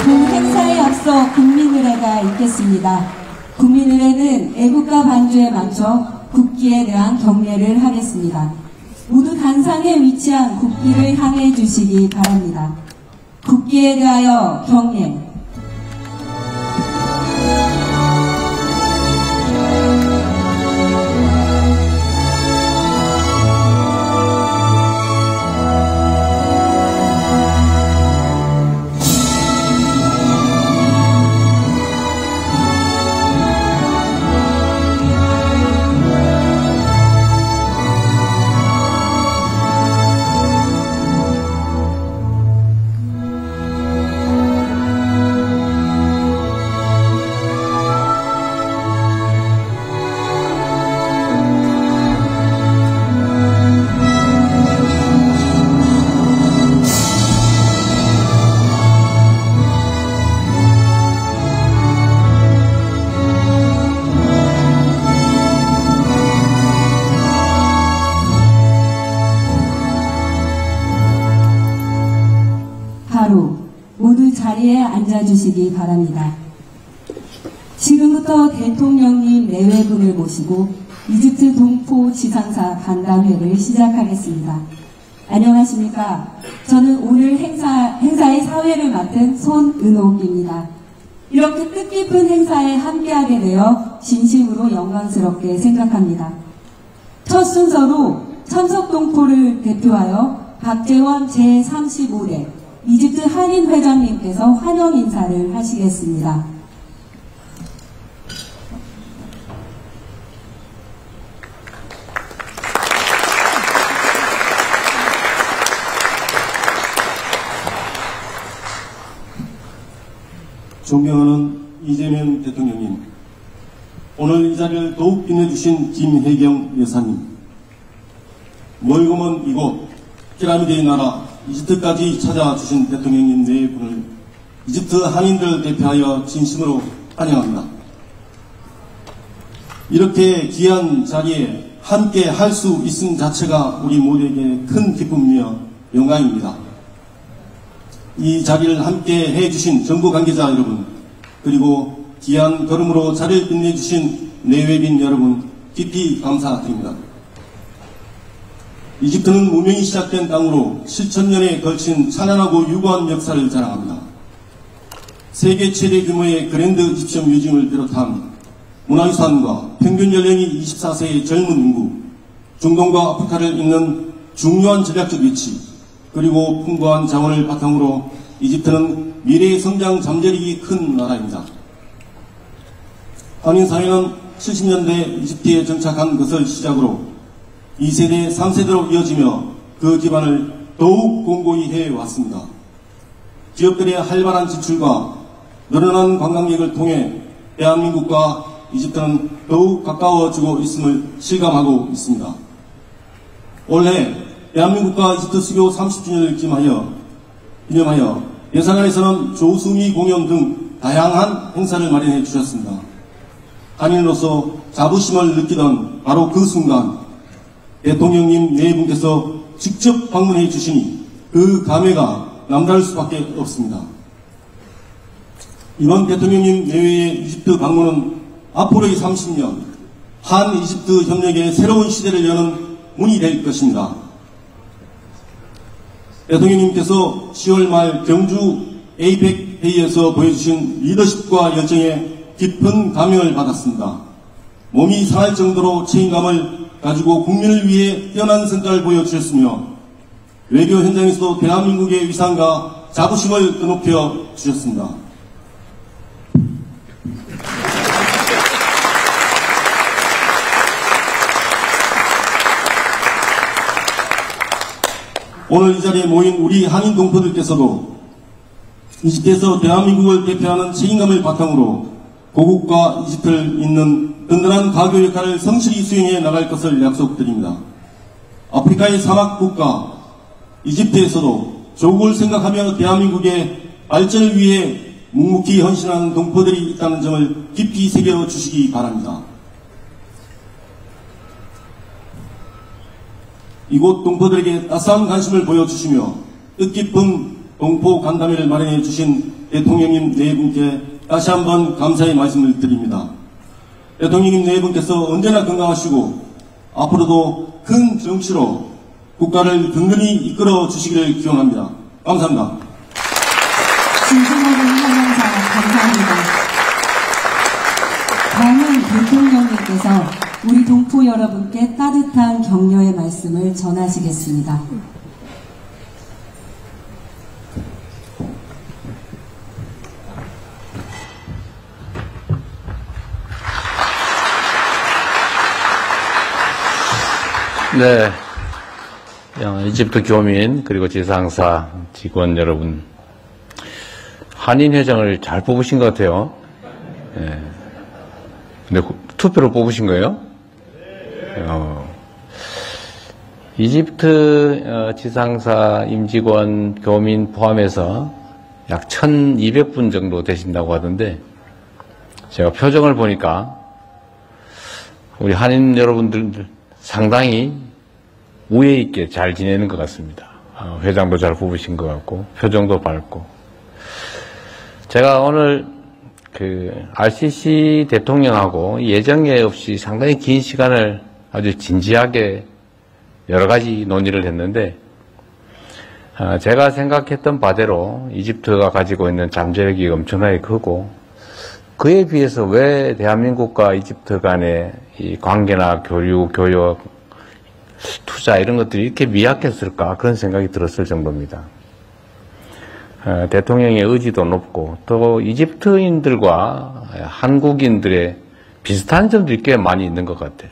본 행사에 앞서 국민의례가 있겠습니다. 국민의례는 애국가 반주에 맞춰 국기에 대한 경례를 하겠습니다. 모두 단상에 위치한 국기를 향해 주시기 바랍니다. 국기에 대하여 경례. 모두 자리에 앉아주시기 바랍니다. 지금부터 대통령님 내외분을 모시고 이집트 동포 지상사 간담회를 시작하겠습니다. 안녕하십니까? 저는 오늘 행사의 사회를 맡은 손은옥입니다. 이렇게 뜻깊은 행사에 함께하게 되어 진심으로 영광스럽게 생각합니다. 첫 순서로 참석동포를 대표하여 박재원 제35대 이집트 한인회장님께서 환영 인사를 하시겠습니다. 존경하는 이재명 대통령님, 오늘 이 자리를 더욱 빛내주신 김혜경 여사님, 멀고 먼 이곳 피라미드의 나라 이집트까지 찾아주신 대통령님 네 분을 이집트 한인들을 대표하여 진심으로 환영합니다. 이렇게 귀한 자리에 함께 할 수 있음 자체가 우리 모두에게 큰 기쁨이며 영광입니다. 이 자리를 함께 해주신 정부 관계자 여러분, 그리고 귀한 걸음으로 자리를 빛내주신 내외빈 여러분, 깊이 감사드립니다. 이집트는 문명이 시작된 땅으로 7,000년에 걸친 찬란하고 유구한 역사를 자랑합니다. 세계 최대 규모의 그랜드 이집션 뮤지엄을 비롯한 문화유산과 평균 연령이 24세의 젊은 인구, 중동과 아프리카를 잇는 중요한 전략적 위치, 그리고 풍부한 자원을 바탕으로 이집트는 미래의 성장 잠재력이 큰 나라입니다. 한인사회는 70년대 이집트에 정착한 것을 시작으로 2세대, 3세대로 이어지며 그 기반을 더욱 공고히 해왔습니다. 기업들의 활발한 진출과 늘어난 관광객을 통해 대한민국과 이집트는 더욱 가까워지고 있음을 실감하고 있습니다. 올해 대한민국과 이집트 수교 30주년을 기념하여 예산안에서는 조수미 공연 등 다양한 행사를 마련해 주셨습니다. 한인으로서 자부심을 느끼던 바로 그 순간 대통령님 네 분께서 직접 방문해 주시니 그 감회가 남다를 수밖에 없습니다. 이번 대통령님 내외의 이집트 방문은 앞으로의 30년 한 이집트 협력의 새로운 시대를 여는 문이 될 것입니다. 대통령님께서 10월 말 경주 에이펙 회의에서 보여주신 리더십과 열정에 깊은 감명을 받았습니다. 몸이 상할 정도로 책임감을 가지고 국민을 위해 뛰어난 성과를 보여주셨으며 외교 현장에서도 대한민국의 위상과 자부심을 드높여 주셨습니다. 오늘 이 자리에 모인 우리 한인 동포들께서도 이집트에서 대한민국을 대표하는 책임감을 바탕으로 고국과 이집트를 잇는 든든한 가교 역할을 성실히 수행해 나갈 것을 약속드립니다. 아프리카의 사막 국가 이집트에서도 조국을 생각하며 대한민국의 발전을 위해 묵묵히 헌신하는 동포들이 있다는 점을 깊이 새겨주시기 바랍니다. 이곳 동포들에게 따스한 관심을 보여주시며 뜻깊은 동포 간담회를 마련해 주신 대통령님 네 분께 다시 한번 감사의 말씀을 드립니다. 대통령님 네 분께서 언제나 건강하시고 앞으로도 큰 정치로 국가를 든든히 이끌어 주시기를 기원합니다. 감사합니다. 진심으로 환영사 감사합니다. 다음은 대통령님께서 우리 동포 여러분께 따뜻한 격려의 말씀을 전하시겠습니다. 네, 이집트 교민 그리고 지상사 직원 여러분, 한인회장을 잘 뽑으신 것 같아요. 네. 근데 투표로 뽑으신 거예요? 이집트 지상사 임직원 교민 포함해서 약 1200분 정도 되신다고 하던데, 제가 표정을 보니까 우리 한인 여러분들 상당히 우애 있게 잘 지내는 것 같습니다. 회장도 잘 뽑으신 것 같고 표정도 밝고. 제가 오늘 RCC 대통령하고 예정에 없이 상당히 긴 시간을 아주 진지하게 여러 가지 논의를 했는데, 제가 생각했던 바대로 이집트가 가지고 있는 잠재력이 엄청나게 크고, 그에 비해서 왜 대한민국과 이집트 간의 이 관계나 교류, 교역, 투자 이런 것들이 이렇게 미약했을까, 그런 생각이 들었을 정도입니다. 대통령의 의지도 높고 또 이집트인들과 한국인들의 비슷한 점들이 꽤 많이 있는 것 같아요.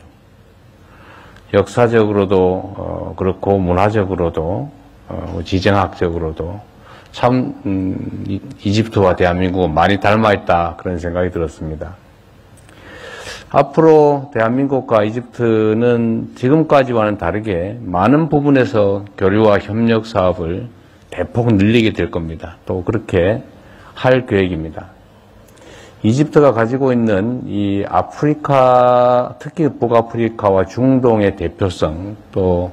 역사적으로도 그렇고 문화적으로도 지정학적으로도 참 이집트와 대한민국은 많이 닮아있다, 그런 생각이 들었습니다. 앞으로 대한민국과 이집트는 지금까지와는 다르게 많은 부분에서 교류와 협력 사업을 대폭 늘리게 될 겁니다. 또 그렇게 할 계획입니다. 이집트가 가지고 있는 이 아프리카, 특히 북아프리카와 중동의 대표성, 또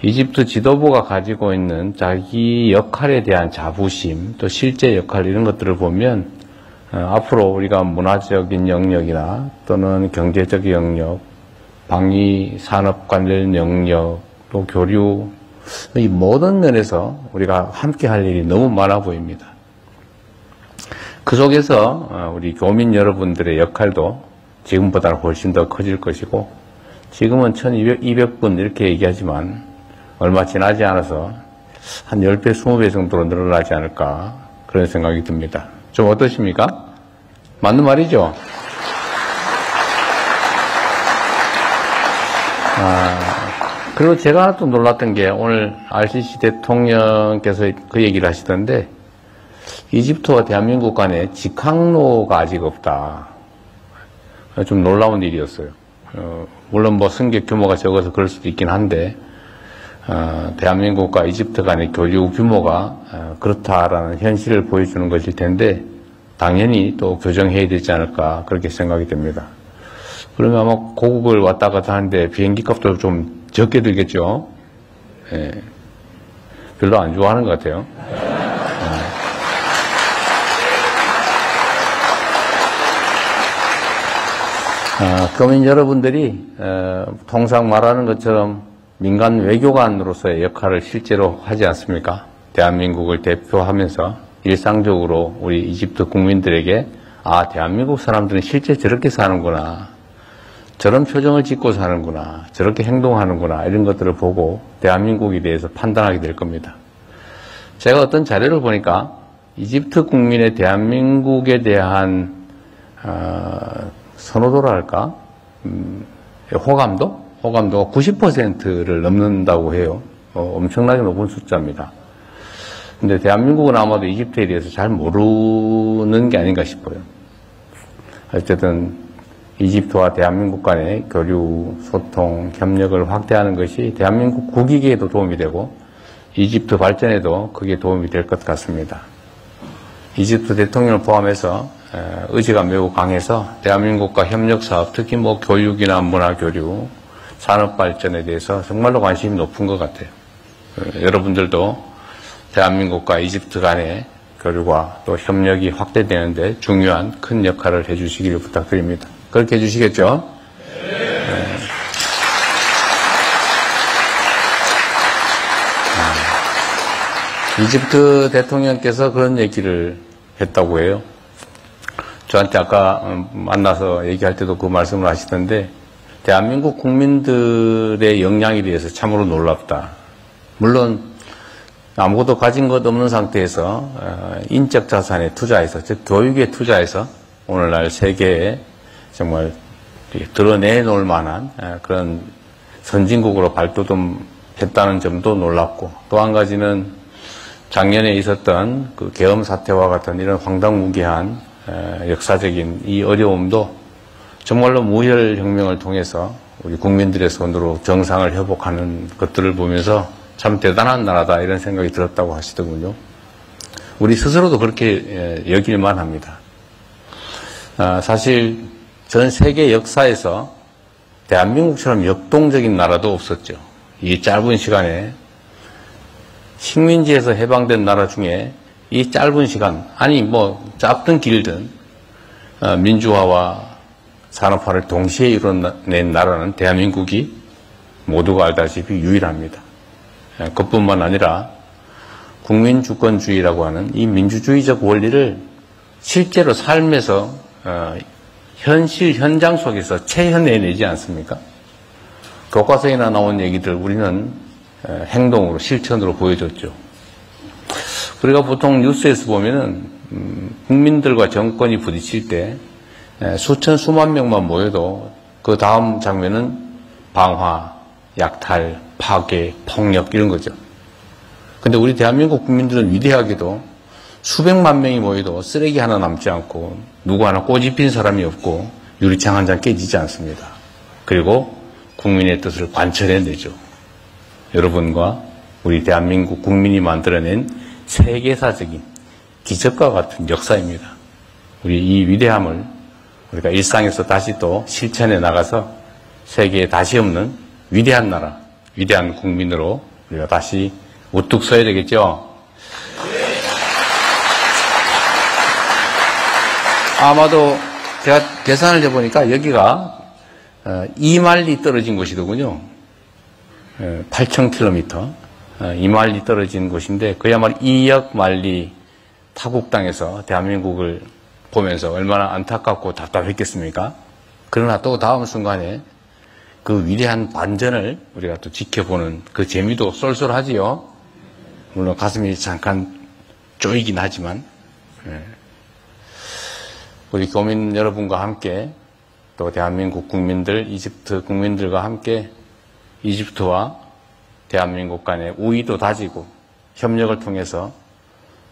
이집트 지도부가 가지고 있는 자기 역할에 대한 자부심, 또 실제 역할, 이런 것들을 보면 앞으로 우리가 문화적인 영역이나 또는 경제적 영역, 방위 산업 관련 영역, 또 교류, 이 모든 면에서 우리가 함께 할 일이 너무 많아 보입니다. 그 속에서 우리 교민 여러분들의 역할도 지금보다는 훨씬 더 커질 것이고, 지금은 1200분 이렇게 얘기하지만 얼마 지나지 않아서 한 10배, 20배 정도로 늘어나지 않을까, 그런 생각이 듭니다. 좀 어떠십니까? 맞는 말이죠? 그리고 제가 또 놀랐던 게, 오늘 RCC 대통령께서 그 얘기를 하시던데, 이집트와 대한민국 간에 직항로가 아직 없다. 좀 놀라운 일이었어요. 물론 뭐 승객 규모가 적어서 그럴 수도 있긴 한데, 대한민국과 이집트 간의 교류 규모가 그렇다라는 현실을 보여주는 것일 텐데, 당연히 또 교정해야 되지 않을까, 그렇게 생각이 됩니다. 그러면 아마 고국을 왔다 갔다 하는데 비행기 값도 좀 적게 들겠죠. 예. 별로 안 좋아하는 것 같아요. 교민 여러분들이 통상 말하는 것처럼 민간 외교관으로서의 역할을 실제로 하지 않습니까? 대한민국을 대표하면서 일상적으로 우리 이집트 국민들에게, 아, 대한민국 사람들은 실제 저렇게 사는구나, 저런 표정을 짓고 사는구나, 저렇게 행동하는구나, 이런 것들을 보고 대한민국에 대해서 판단하게 될 겁니다. 제가 어떤 자료를 보니까 이집트 국민의 대한민국에 대한 선호도랄까, 호감도가 90%를 넘는다고 해요. 엄청나게 높은 숫자입니다. 근데 대한민국은 아마도 이집트에 대해서 잘 모르는 게 아닌가 싶어요. 어쨌든 이집트와 대한민국 간의 교류, 소통, 협력을 확대하는 것이 대한민국 국익에도 도움이 되고 이집트 발전에도 그게 도움이 될 것 같습니다. 이집트 대통령을 포함해서 의지가 매우 강해서 대한민국과 협력사업, 특히 뭐 교육이나 문화교류, 산업발전에 대해서 정말로 관심이 높은 것 같아요. 여러분들도 대한민국과 이집트 간의 교류와 또 협력이 확대되는데 중요한 큰 역할을 해주시기를 부탁드립니다. 그렇게 해주시겠죠? 이집트 대통령께서 그런 얘기를 했다고 해요. 저한테 아까 만나서 얘기할 때도 그 말씀을 하시던데, 대한민국 국민들의 역량에 대해서 참으로 놀랍다. 물론 아무것도 가진 것 없는 상태에서 인적 자산에 투자해서, 즉 교육에 투자해서 오늘날 세계에 정말 드러내놓을 만한 그런 선진국으로 발돋움했다는 점도 놀랍고, 또 한 가지는 작년에 있었던 그 계엄 사태와 같은 이런 황당무계한 역사적인 이 어려움도 정말로 무혈혁명을 통해서 우리 국민들의 손으로 정상을 회복하는 것들을 보면서 참 대단한 나라다 이런 생각이 들었다고 하시더군요. 우리 스스로도 그렇게 여길만 합니다. 사실 전 세계 역사에서 대한민국처럼 역동적인 나라도 없었죠. 이 짧은 시간에 식민지에서 해방된 나라 중에 이 짧은 시간, 아니 뭐 짧든 길든 민주화와 산업화를 동시에 이뤄낸 나라는 대한민국이 모두가 알다시피 유일합니다. 그뿐만 아니라 국민주권주의라고 하는 이 민주주의적 원리를 실제로 삶에서 현실 현장 속에서 체현해내지 않습니까? 교과서에나 나온 얘기들 우리는 행동으로 실천으로 보여줬죠. 우리가 보통 뉴스에서 보면은 국민들과 정권이 부딪힐 때 수천 수만 명만 모여도 그 다음 장면은 방화, 약탈, 파괴, 폭력 이런 거죠. 근데 우리 대한민국 국민들은 위대하게도 수백만 명이 모여도 쓰레기 하나 남지 않고 누구 하나 꼬집힌 사람이 없고 유리창 한 장 깨지지 않습니다. 그리고 국민의 뜻을 관철해내죠. 여러분과 우리 대한민국 국민이 만들어낸 세계사적인 기적과 같은 역사입니다. 우리 이 위대함을 우리가 일상에서 다시 또 실천해 나가서 세계에 다시 없는 위대한 나라, 위대한 국민으로 우리가 다시 우뚝 서야 되겠죠? 아마도 제가 계산을 해보니까 여기가 2마일리 떨어진 곳이더군요. 8,000km, 2마일리 떨어진 곳인데 그야말로 2억 마일리 타국당에서 대한민국을 보면서 얼마나 안타깝고 답답했겠습니까? 그러나 또 다음 순간에 그 위대한 반전을 우리가 또 지켜보는 그 재미도 쏠쏠하지요. 물론 가슴이 잠깐 쪼이긴 하지만 우리 교민 여러분과 함께 또 대한민국 국민들, 이집트 국민들과 함께 이집트와 대한민국 간의 우위도 다지고 협력을 통해서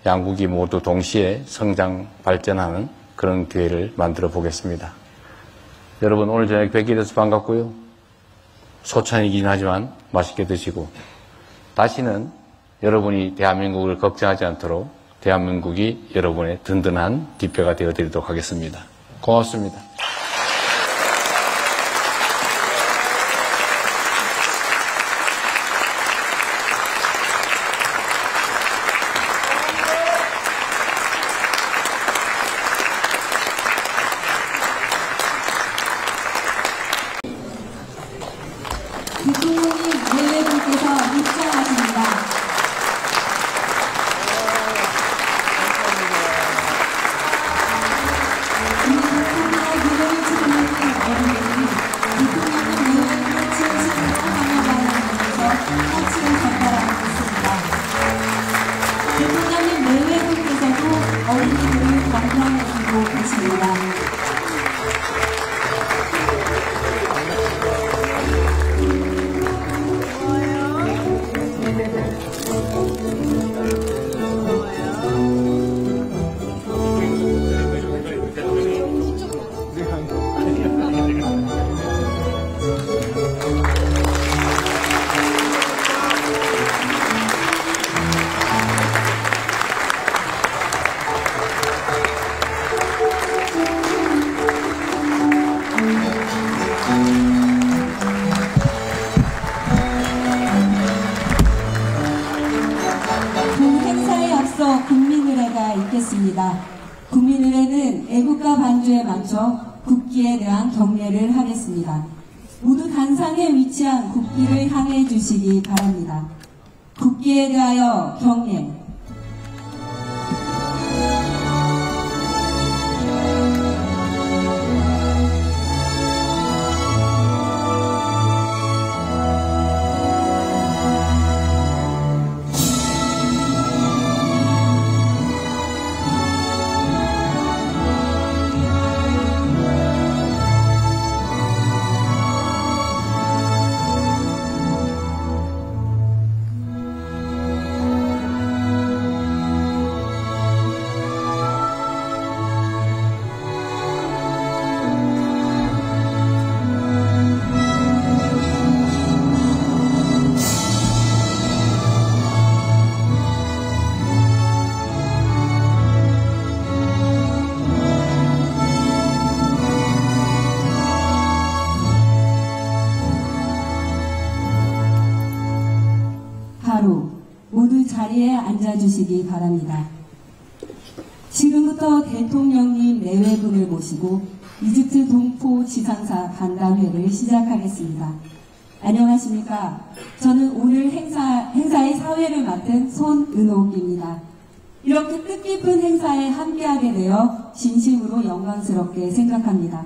양국이 모두 동시에 성장, 발전하는 그런 기회를 만들어 보겠습니다. 여러분 오늘 저녁 뵙게 돼서 반갑고요. 소찬이긴 하지만 맛있게 드시고 다시는 여러분이 대한민국을 걱정하지 않도록 대한민국이 여러분의 든든한 뒷배가 되어드리도록 하겠습니다. 고맙습니다. 대통령님 내외분께서 입장하십니다. 대통령님 내외분께서도 어린이들을 건강해주고 계십니다. 국민의회는 애국가 반주에 맞춰 국기에 대한 경례를 하겠습니다. 모두 단상에 위치한 국기를 향해 주시기 바랍니다. 국기에 대하여 경례. 모두 자리에 앉아주시기 바랍니다. 지금부터 대통령님 내외분을 모시고 이집트 동포 지상사 간담회를 시작하겠습니다. 안녕하십니까? 저는 오늘 행사의 사회를 맡은 손은옥입니다. 이렇게 뜻깊은 행사에 함께하게 되어 진심으로 영광스럽게 생각합니다.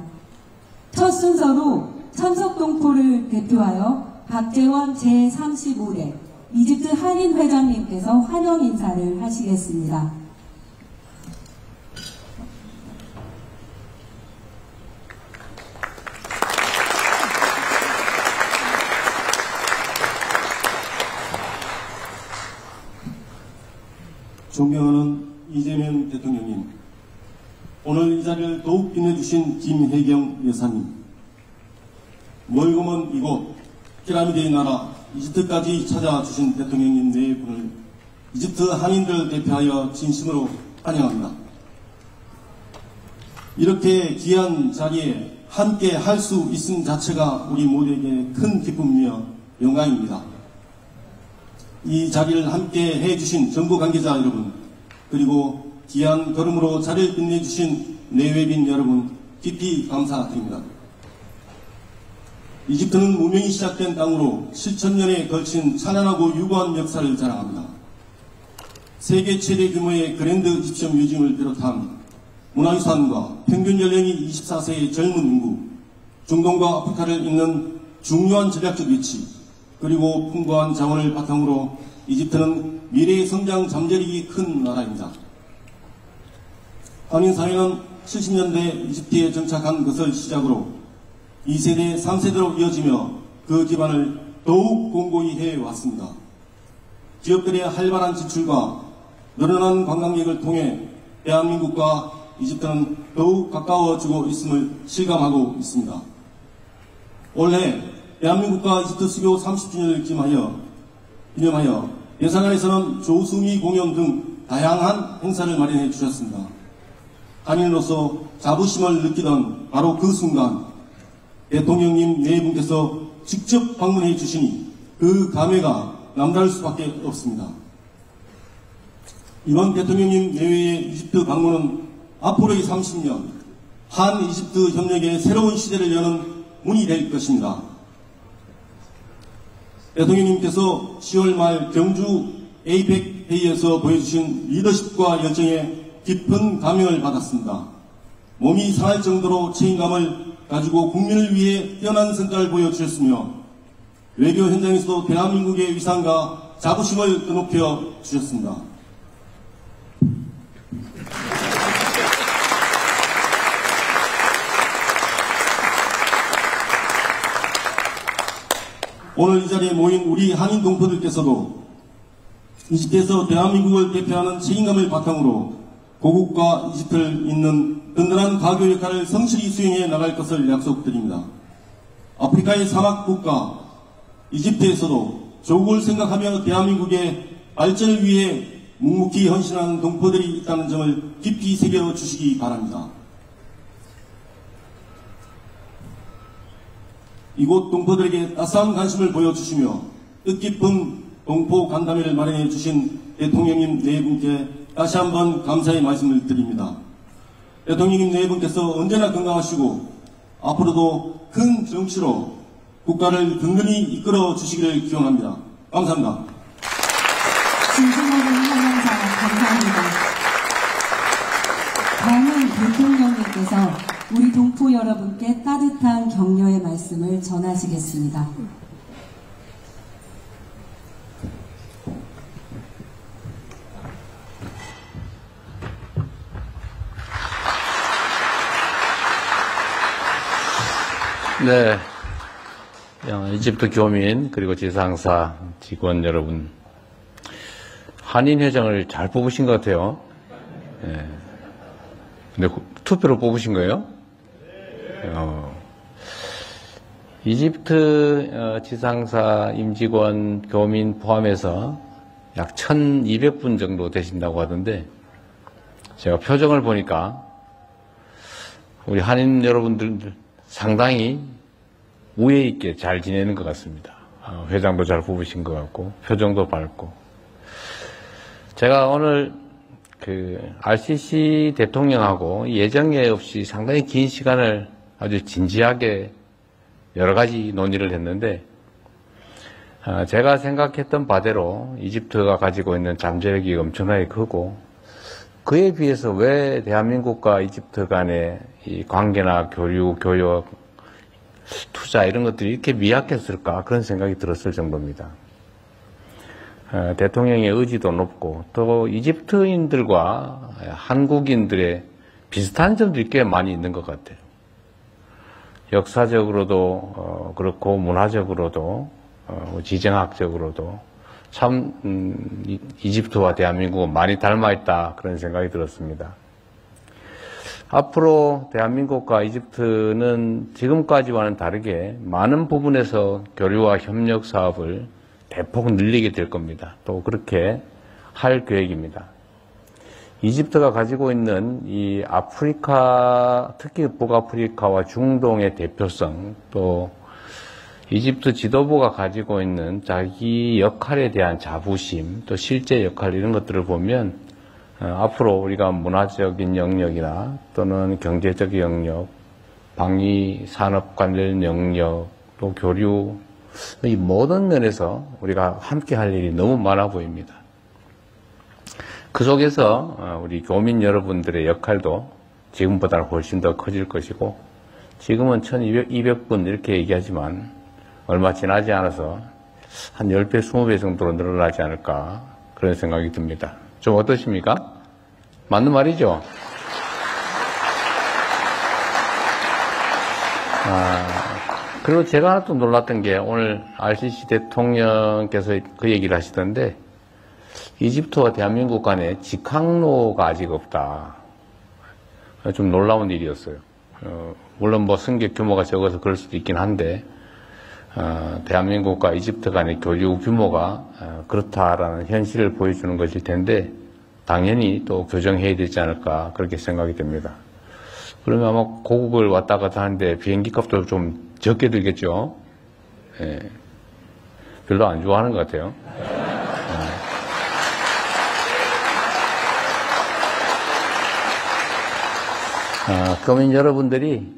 첫 순서로 참석동포를 대표하여 박재원 제35대 이집트 한인회장님께서 환영 인사를 하시겠습니다. 존경하는 이재명 대통령님, 오늘 이 자리를 더욱 빛내주신 김혜경 여사님, 멀고 먼 이곳 피라미드의 나라 이집트까지 찾아주신 대통령님 네 분을 이집트 한인들 대표하여 진심으로 환영합니다. 이렇게 귀한 자리에 함께 할 수 있음 자체가 우리 모두에게 큰 기쁨이며 영광입니다. 이 자리를 함께 해주신 정부 관계자 여러분, 그리고 귀한 걸음으로 자리를 빛내주신 내외빈 여러분, 깊이 감사드립니다. 이집트는 무명이 시작된 땅으로 7,000년에 걸친 찬란하고 유구한 역사를 자랑합니다. 세계 최대 규모의 그랜드 이집션 뮤지엄을 비롯한 문화유산과 평균 연령이 24세의 젊은 인구, 중동과 아프리카를 잇는 중요한 전략적 위치, 그리고 풍부한 자원을 바탕으로 이집트는 미래의 성장 잠재력이 큰 나라입니다. 한인사회는 70년대 이집트에 정착한 것을 시작으로 2세대, 3세대로 이어지며 그 기반을 더욱 공고히 해왔습니다. 기업들의 활발한 진출과 늘어난 관광객을 통해 대한민국과 이집트는 더욱 가까워지고 있음을 실감하고 있습니다. 올해 대한민국과 이집트 수교 30주년을 기념하여 예산안에서는 조수미 공연 등 다양한 행사를 마련해 주셨습니다. 한인으로서 자부심을 느끼던 바로 그 순간 대통령님 네 분께서 직접 방문해 주시니 그 감회가 남다를 수밖에 없습니다. 이번 대통령님 내외의 이집트 방문은 앞으로의 30년 한 이집트 협력의 새로운 시대를 여는 문이 될 것입니다. 대통령님께서 10월 말 경주 에이펙 회의에서 보여주신 리더십과 열정에 깊은 감명을 받았습니다. 몸이 상할 정도로 책임감을 가지고 국민을 위해 뛰어난 성과를 보여주셨으며 외교 현장에서도 대한민국의 위상과 자부심을 드높여 주셨습니다. 오늘 이 자리에 모인 우리 한인 동포들께서도 이집트에서 대한민국을 대표하는 책임감을 바탕으로 고국과 이집트를 잇는 든든한 가교 역할을 성실히 수행해 나갈 것을 약속드립니다. 아프리카의 사막 국가 이집트에서도 조국을 생각하며 대한민국의 발전을 위해 묵묵히 헌신하는 동포들이 있다는 점을 깊이 새겨주시기 바랍니다. 이곳 동포들에게 따스한 관심을 보여주시며 뜻깊은 동포 간담회를 마련해 주신 대통령님 네 분께 다시 한번 감사의 말씀을 드립니다. 대통령님 네 분께서 언제나 건강하시고 앞으로도 큰 정치로 국가를 든든히 이끌어 주시기를 기원합니다. 감사합니다. 진심어린 환영사 감사합니다. 다음은 대통령님께서 우리 동포 여러분께 따뜻한 격려의 말씀을 전하시겠습니다. 네, 이집트 교민 그리고 지상사 직원 여러분, 한인회장을 잘 뽑으신 것 같아요. 네. 근데 투표로 뽑으신 거예요? 이집트 지상사 임직원 교민 포함해서 약 1200분 정도 되신다고 하던데, 제가 표정을 보니까 우리 한인 여러분들 상당히 우애 있게 잘 지내는 것 같습니다. 회장도 잘 뽑으신 것 같고 표정도 밝고. 제가 오늘 RCC 대통령하고 예정에 없이 상당히 긴 시간을 아주 진지하게 여러 가지 논의를 했는데, 제가 생각했던 바대로 이집트가 가지고 있는 잠재력이 엄청나게 크고, 그에 비해서 왜 대한민국과 이집트 간의 이 관계나 교류, 교역, 투자 이런 것들이 이렇게 미약했을까, 그런 생각이 들었을 정도입니다. 대통령의 의지도 높고 또 이집트인들과 한국인들의 비슷한 점들이 꽤 많이 있는 것 같아요. 역사적으로도 그렇고 문화적으로도 지정학적으로도 참 이집트와 대한민국은 많이 닮아있다, 그런 생각이 들었습니다. 앞으로 대한민국과 이집트는 지금까지와는 다르게 많은 부분에서 교류와 협력 사업을 대폭 늘리게 될 겁니다. 또 그렇게 할 계획입니다. 이집트가 가지고 있는 이 아프리카, 특히 북아프리카와 중동의 대표성, 또 이집트 지도부가 가지고 있는 자기 역할에 대한 자부심, 또 실제 역할, 이런 것들을 보면 앞으로 우리가 문화적인 영역이나 또는 경제적 영역, 방위 산업 관련 영역, 또 교류, 이 모든 면에서 우리가 함께 할 일이 너무 많아 보입니다. 그 속에서 우리 교민 여러분들의 역할도 지금보다는 훨씬 더 커질 것이고, 지금은 1200분 이렇게 얘기하지만 얼마 지나지 않아서 한 10배, 20배 정도로 늘어나지 않을까, 그런 생각이 듭니다. 좀 어떠십니까? 맞는 말이죠? 그리고 제가 하나 또 놀랐던 게, 오늘 RCC 대통령께서 그 얘기를 하시던데, 이집트와 대한민국 간에 직항로가 아직 없다. 좀 놀라운 일이었어요. 물론 뭐 승객 규모가 적어서 그럴 수도 있긴 한데, 대한민국과 이집트 간의 교류 규모가 그렇다라는 현실을 보여주는 것일 텐데, 당연히 또 교정해야 되지 않을까, 그렇게 생각이 됩니다. 그러면 아마 고국을 왔다 갔다 하는데 비행기 값도 좀 적게 들겠죠. 예. 별로 안 좋아하는 것 같아요. 교민 여러분들이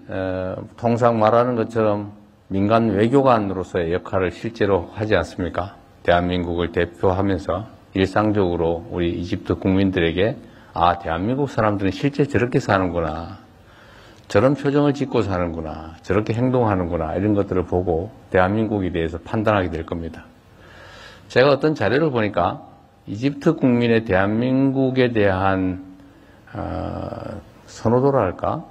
통상 말하는 것처럼 민간 외교관으로서의 역할을 실제로 하지 않습니까? 대한민국을 대표하면서 일상적으로 우리 이집트 국민들에게, 아, 대한민국 사람들은 실제 저렇게 사는구나, 저런 표정을 짓고 사는구나, 저렇게 행동하는구나, 이런 것들을 보고 대한민국에 대해서 판단하게 될 겁니다. 제가 어떤 자료를 보니까 이집트 국민의 대한민국에 대한 선호도랄까,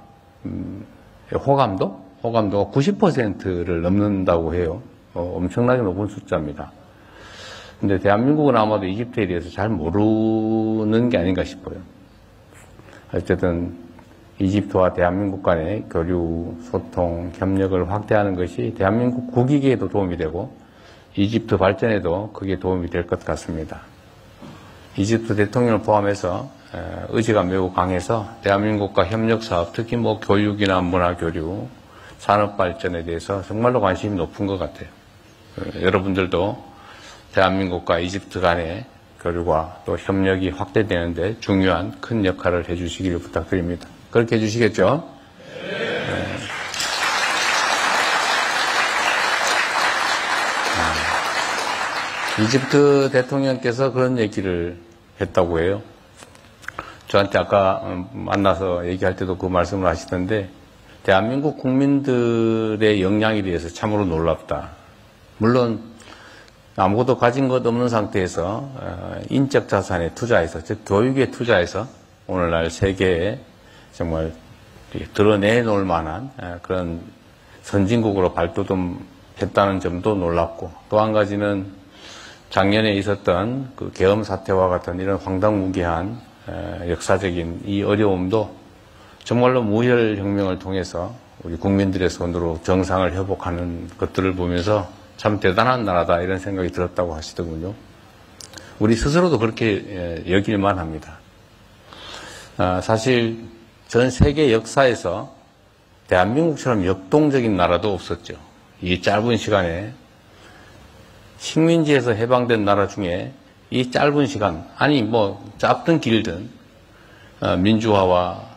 호감도가 90%를 넘는다고 해요. 엄청나게 높은 숫자입니다. 근데 대한민국은 아마도 이집트에 대해서 잘 모르는 게 아닌가 싶어요. 어쨌든 이집트와 대한민국 간의 교류, 소통, 협력을 확대하는 것이 대한민국 국익에도 도움이 되고 이집트 발전에도 그게 도움이 될 것 같습니다. 이집트 대통령을 포함해서 의지가 매우 강해서 대한민국과 협력사업, 특히 뭐 교육이나 문화교류, 산업발전에 대해서 정말로 관심이 높은 것 같아요. 여러분들도 대한민국과 이집트 간의 교류가 또 협력이 확대되는데 중요한 큰 역할을 해주시기를 부탁드립니다. 그렇게 해주시겠죠? 이집트 대통령께서 그런 얘기를 했다고 해요. 저한테 아까 만나서 얘기할 때도 그 말씀을 하시던데, 대한민국 국민들의 역량에 대해서 참으로 놀랍다. 물론 아무것도 가진 것 없는 상태에서 인적 자산에 투자해서, 즉 교육에 투자해서 오늘날 세계에 정말 드러내놓을 만한 그런 선진국으로 발돋움했다는 점도 놀랍고, 또 한 가지는 작년에 있었던 그 계엄 사태와 같은 이런 황당무계한 역사적인 이 어려움도 정말로 무혈혁명을 통해서 우리 국민들의 손으로 정상을 회복하는 것들을 보면서 참 대단한 나라다 이런 생각이 들었다고 하시더군요. 우리 스스로도 그렇게 여길만 합니다. 사실 전 세계 역사에서 대한민국처럼 역동적인 나라도 없었죠. 이 짧은 시간에 식민지에서 해방된 나라 중에 이 짧은 시간, 아니 뭐 짧든 길든 민주화와